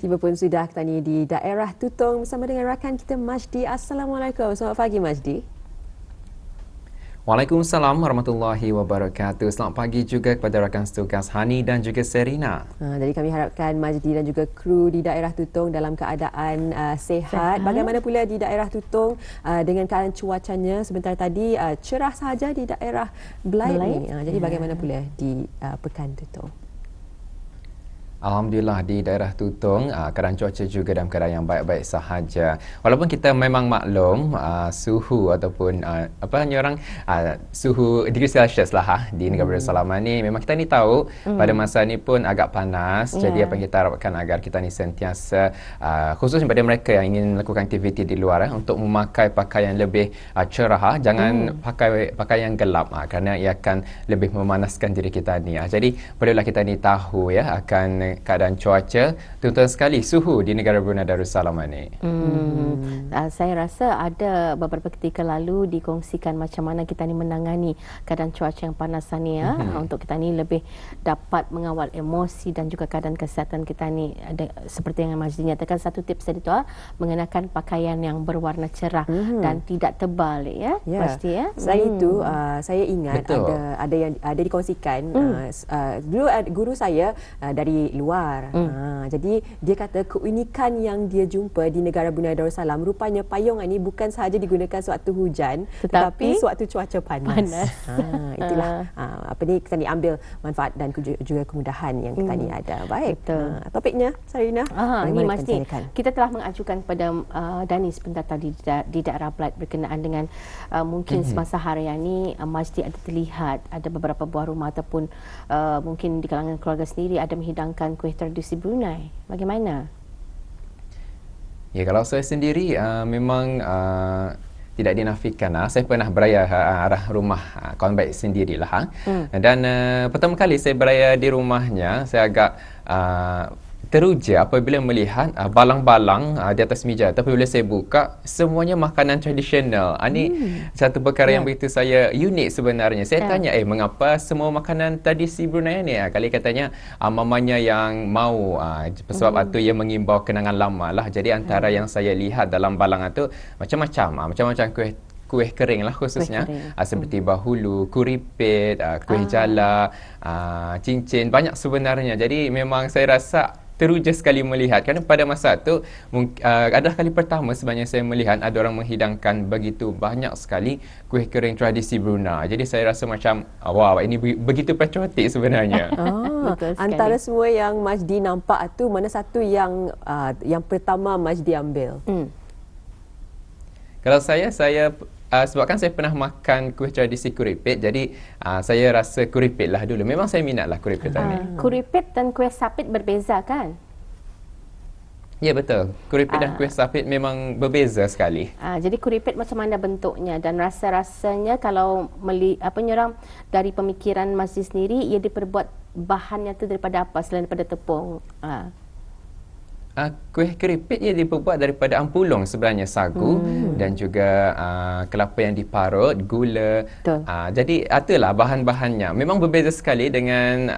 Tiba pun sudah kita ni di daerah Tutong bersama dengan rakan kita Majdi. Assalamualaikum. Selamat pagi Majdi. Waalaikumsalam warahmatullahi wabarakatuh. Selamat pagi juga kepada rakan setugas Hani dan juga Serina. Jadi kami harapkan Majdi dan juga kru di daerah Tutong dalam keadaan sehat. Bagaimana pula di daerah Tutong dengan keadaan cuacanya sebentar tadi cerah sahaja di daerah Belait ni. Jadi bagaimana pula di Pekan Tutong? Alhamdulillah di daerah Tutong keadaan cuaca juga dalam keadaan yang baik-baik sahaja. Walaupun kita memang maklum suhu ataupun suhu degree Celsius lah di negara Darussalam ni memang kita ni tahu pada masa ni pun agak panas. Jadi apa yang kita harapkan agar kita ni sentiasa khususnya pada mereka yang ingin melakukan aktiviti di luar untuk memakai pakaian lebih cerah, jangan pakai pakaian gelap kerana ia akan lebih memanaskan diri kita ni. Jadi perlulah kita ni tahu ya akan keadaan cuaca, terutama sekali suhu di negara Brunei Darussalam ini. Saya rasa ada beberapa ketika lalu dikongsikan macam mana kita ni menangani keadaan cuaca yang panas ni ya, untuk kita ni lebih dapat mengawal emosi dan juga keadaan kesihatan kita ni. Ada seperti yang Majdi nyatakan, satu tips tadi tu mengenakan pakaian yang berwarna cerah dan tidak tebal ya. Pasti ya. Saya ingat ada yang ada dikongsikan dulu guru saya dari luar. Jadi dia kata keunikan yang dia jumpa di negara Brunei Darussalam, rupanya payung ini bukan sahaja digunakan sewaktu hujan tetapi sewaktu cuaca panas. Itulah apa ni kita ni ambil manfaat dan juga kemudahan yang kita ni ada. Baik. Topiknya Sarina. Ini Majdi, kita telah mengajukan kepada Dani sebentar tadi di daerah Belait berkenaan dengan mungkin semasa harian ni Majdi ada terlihat ada beberapa buah rumah ataupun mungkin di kalangan keluarga sendiri ada menghidangkan kuih tradisi Brunei. Bagaimana? Ya, kalau saya sendiri memang tidak dinafikan. Saya pernah beraya arah rumah kawan baik sendirilah. Dan pertama kali saya beraya di rumahnya, saya agak teruja apabila melihat balang-balang di atas meja. Tapi bila saya buka, semuanya makanan tradisional. Ini satu perkara yang begitu saya unik sebenarnya. Saya tanya, mengapa semua makanan tradisi Brunei ni? Kali katanya mamanya yang mau, sebab itu ia mengimbau kenangan lama lah. Jadi antara yang saya lihat dalam balangan tu macam-macam kuih kering lah khususnya, seperti bahulu, kuripit, kuih jala, cincin, banyak sebenarnya. Jadi memang saya rasa teruja sekali melihat kerana pada masa itu adalah kali pertama sebenarnya saya melihat ada orang menghidangkan begitu banyak sekali kuih kering tradisi Brunei. Jadi saya rasa macam wow, ini begitu patriotik sebenarnya. Antara semua yang Majdi nampak tu, mana satu yang pertama Majdi ambil? Kalau saya sebabkan saya pernah makan kuih tradisi kuripit, jadi saya rasa kuripit lah dulu. Memang saya minat lah kuripit tadi. Kuripit dan kuih sapit berbeza kan? Ya, betul. Kuripit dan kuih sapit memang berbeza sekali. Jadi kuripit macam mana bentuknya dan rasa-rasanya kalau orang dari pemikiran Majdi sendiri, ia diperbuat bahannya tu daripada apa selain daripada tepung? Kuih keripit ia diperbuat daripada ampulong sebenarnya, sagu dan juga kelapa yang diparut, gula. Jadi itulah bahan-bahannya. Memang berbeza sekali dengan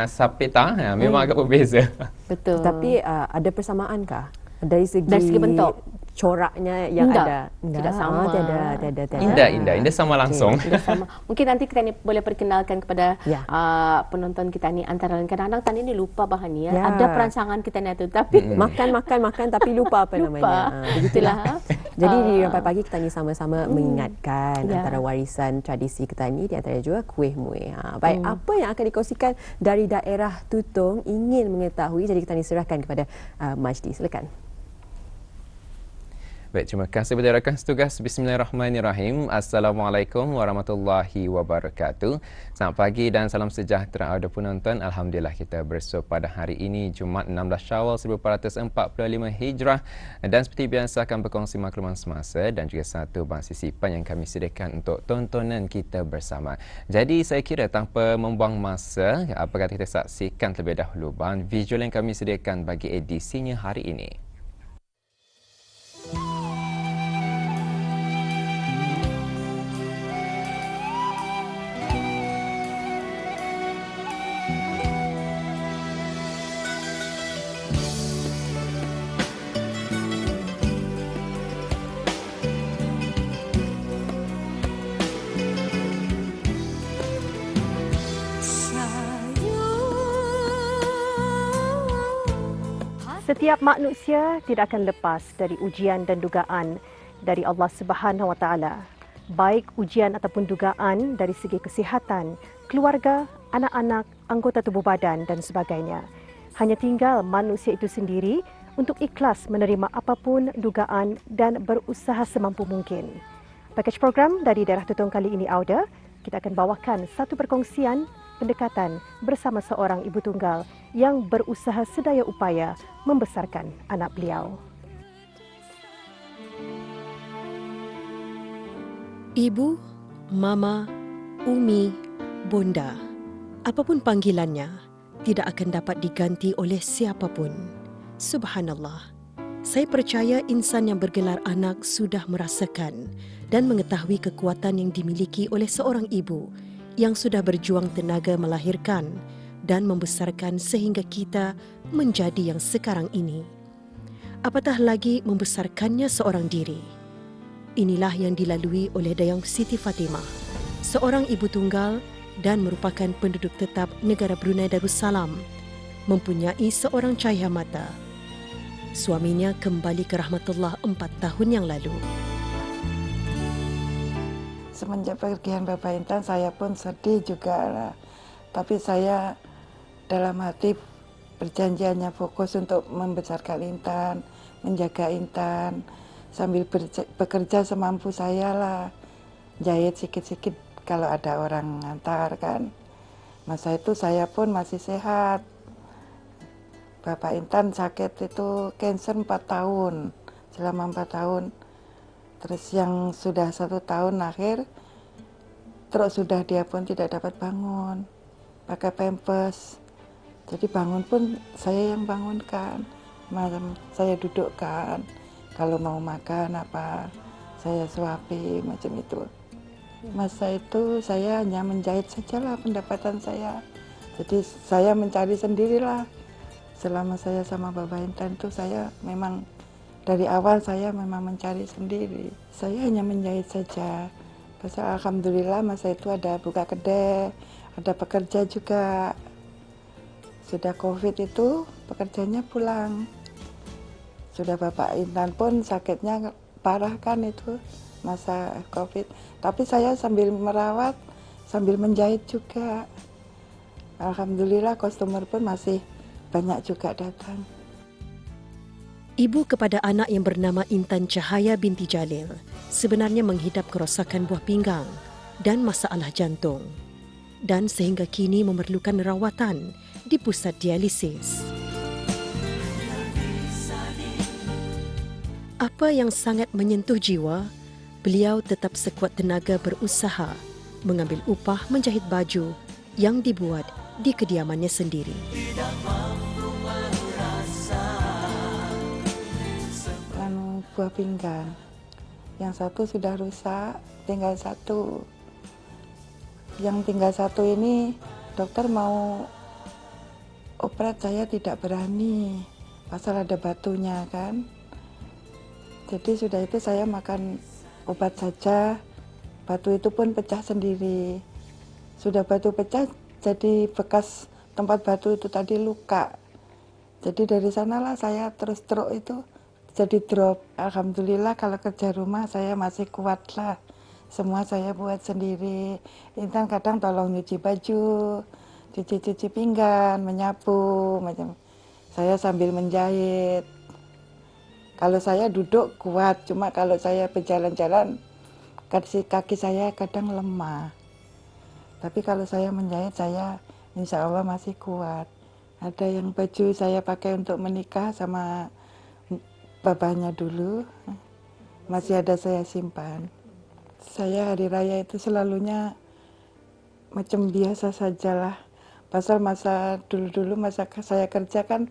sapit. Memang agak berbeza. Betul. Tapi ada persamankah dari segi bentuk? Coraknya yang ada tidak sama. Indah sama langsung. Sama. Mungkin nanti kita ni boleh perkenalkan kepada penonton kita ni, antara lain kadang-kadang tadi ni lupa bahan ni ada perancangan kita ni tu tapi makan tapi lupa apa namanya. Begitulah. Jadi di Rampai Pagi kita ni sama-sama mengingatkan antara warisan tradisi kita ni, di antara juga kuih muih. Baik, apa yang akan dikongsikan dari daerah Tutong ingin mengetahui, jadi kita ni serahkan kepada Majdi. Silakan. Baik, terima kasih kepada rakan setugas. Bismillahirrahmanirrahim. Assalamualaikum warahmatullahi wabarakatuh. Selamat pagi dan salam sejahtera ada penonton. Alhamdulillah kita bersua pada hari ini Jumaat 16 Syawal 1445 Hijrah, dan seperti biasa akan berkongsi makluman semasa dan juga satu bahan sisipan yang kami sediakan untuk tontonan kita bersama. Jadi saya kira tanpa membuang masa, apa kata kita saksikan terlebih dahulu bahan visual yang kami sediakan bagi edisinya hari ini. Setiap manusia tidak akan lepas dari ujian dan dugaan dari Allah Subhanahu Wa Taala. Baik ujian ataupun dugaan dari segi kesihatan, keluarga, anak-anak, anggota tubuh badan dan sebagainya. Hanya tinggal manusia itu sendiri untuk ikhlas menerima apapun dugaan dan berusaha semampu mungkin. Pakej program dari Daerah Tutong kali ini, Auda, kita akan bawakan satu perkongsian pendekatan bersama seorang ibu tunggal yang berusaha sedaya upaya membesarkan anak beliau. Ibu, mama, umi, bonda, apapun panggilannya, tidak akan dapat diganti oleh siapapun. Subhanallah. Saya percaya insan yang bergelar anak sudah merasakan dan mengetahui kekuatan yang dimiliki oleh seorang ibu yang sudah berjuang tenaga melahirkan dan membesarkan sehingga kita menjadi yang sekarang ini. Apatah lagi membesarkannya seorang diri. Inilah yang dilalui oleh Dayang Siti Fatimah, seorang ibu tunggal dan merupakan penduduk tetap negara Brunei Darussalam, mempunyai seorang cahaya mata. Suaminya kembali ke rahmatullah 4 tahun yang lalu. Semenjak pergian Bapak Intan, saya pun sedih juga lah. Tapi saya dalam hati perjanjiannya fokus untuk membesarkan Intan, menjaga Intan, sambil bekerja semampu saya lah. Jahit sikit-sikit kalau ada orang ngantar kan. Masa itu saya pun masih sehat. Bapak Intan sakit itu kanker 4 tahun, selama 4 tahun. Terus yang sudah 1 tahun akhir, terus sudah dia pun tidak dapat bangun, pakai pampers. Jadi bangun pun saya yang bangunkan, malam saya dudukkan. Kalau mau makan apa, saya suapi macam itu. Masa itu saya hanya menjahit sajalah pendapatan saya. Jadi saya mencari sendirilah. Selama saya sama Bapak Intan itu saya memang dari awal saya memang mencari sendiri. Saya hanya menjahit saja. Pasal alhamdulillah masa itu ada buka kedai, ada pekerja juga. Sudah Covid itu pekerjanya pulang. Sudah Bapak Intan pun sakitnya parah kan itu masa Covid. Tapi saya sambil merawat, sambil menjahit juga. Alhamdulillah customer pun masih banyak juga datang. Ibu kepada anak yang bernama Intan Cahaya binti Jalil sebenarnya menghidap kerosakan buah pinggang dan masalah jantung dan sehingga kini memerlukan rawatan di pusat dialisis. Apa yang sangat menyentuh jiwa, beliau tetap sekuat tenaga berusaha mengambil upah menjahit baju yang dibuat di kediamannya sendiri. Buah pinggang, yang satu sudah rusak, tinggal satu. Yang tinggal satu ini dokter mau operat, saya tidak berani, pasal ada batunya kan. Jadi sudah itu saya makan obat saja, batu itu pun pecah sendiri. Sudah batu pecah, jadi bekas tempat batu itu tadi luka. Jadi dari sanalah saya terus stroke itu jadi drop. Alhamdulillah kalau kerja rumah saya masih kuat lah. Semua saya buat sendiri. Intan kadang tolong nyuci baju, cuci pinggan, menyapu, macam. Saya sambil menjahit. Kalau saya duduk kuat, cuma kalau saya berjalan-jalan, kaki saya kadang lemah. Tapi kalau saya menjahit, saya insya Allah masih kuat. Ada yang baju saya pakai untuk menikah sama bapaknya dulu, masih ada saya simpan. Saya hari raya itu selalunya macam biasa sajalah. Pasal masa dulu-dulu masa saya kerja kan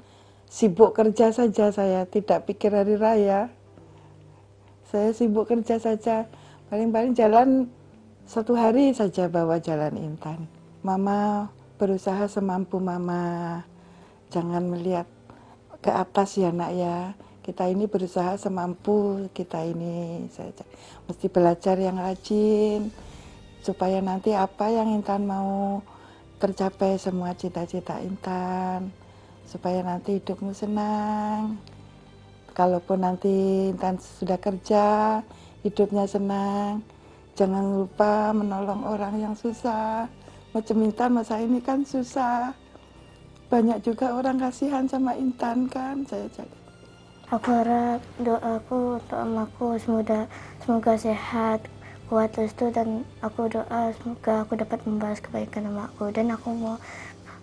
sibuk kerja saja, saya tidak pikir hari raya. Saya sibuk kerja saja, paling-paling jalan 1 hari saja bawa jalan Intan. Mama berusaha semampu mama, jangan melihat ke atas ya nak ya. Kita ini berusaha semampu kita ini saja. Mesti belajar yang rajin supaya nanti apa yang Intan mau tercapai semua cita-cita Intan. supaya nanti hidupmu senang. Kalaupun nanti Intan sudah kerja, hidupnya senang. Jangan lupa menolong orang yang susah. Macam Intan masa ini kan susah. Banyak juga orang kasihan sama Intan kan, saya jaga. Aku harap doaku untuk emakku semoga sehat, kuat restu, dan aku doa semoga aku dapat membalas kebaikan emakku, dan aku mau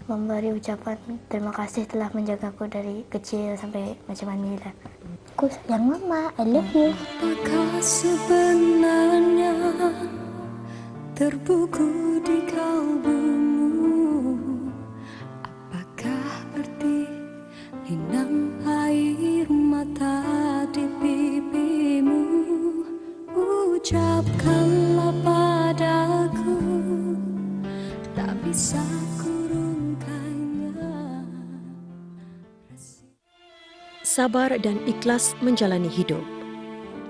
memberi ucapan terima kasih telah menjagaku dari kecil sampai macam Alhamdulillah. Aku sayang mama, I love you. Apakah sebenarnya terbuku di kalbumu? Apakah berarti linang air mata di pipimu? Ucapkanlah padaku, tak bisa kurungkannya. Sabar dan ikhlas menjalani hidup.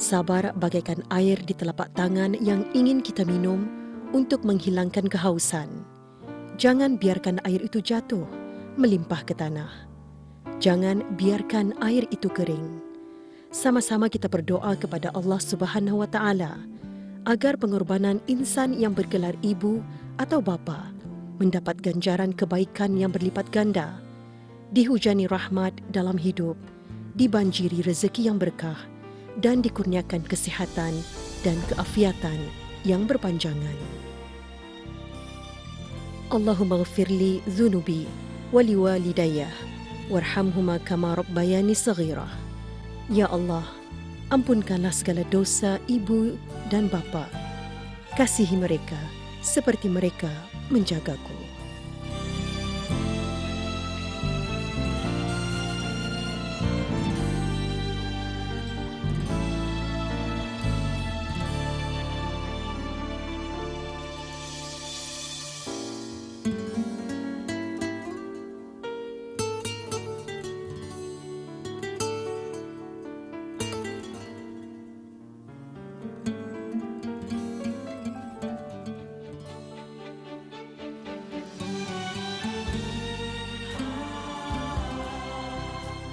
Sabar bagaikan air di telapak tangan yang ingin kita minum untuk menghilangkan kehausan. Jangan biarkan air itu jatuh, melimpah ke tanah. Jangan biarkan air itu kering. Sama-sama kita berdoa kepada Allah Subhanahu wa Ta'ala agar pengorbanan insan yang bergelar ibu atau bapa mendapat ganjaran kebaikan yang berlipat ganda, dihujani rahmat dalam hidup, dibanjiri rezeki yang berkah, dan dikurniakan kesihatan dan keafiatan yang berpanjangan. Allahumma ghafirli dhunubi wali walidayah warhamhuma kama rabbayani saghirah. Ya Allah, ampunkanlah segala dosa ibu dan bapa. Kasihi mereka seperti mereka menjagaku.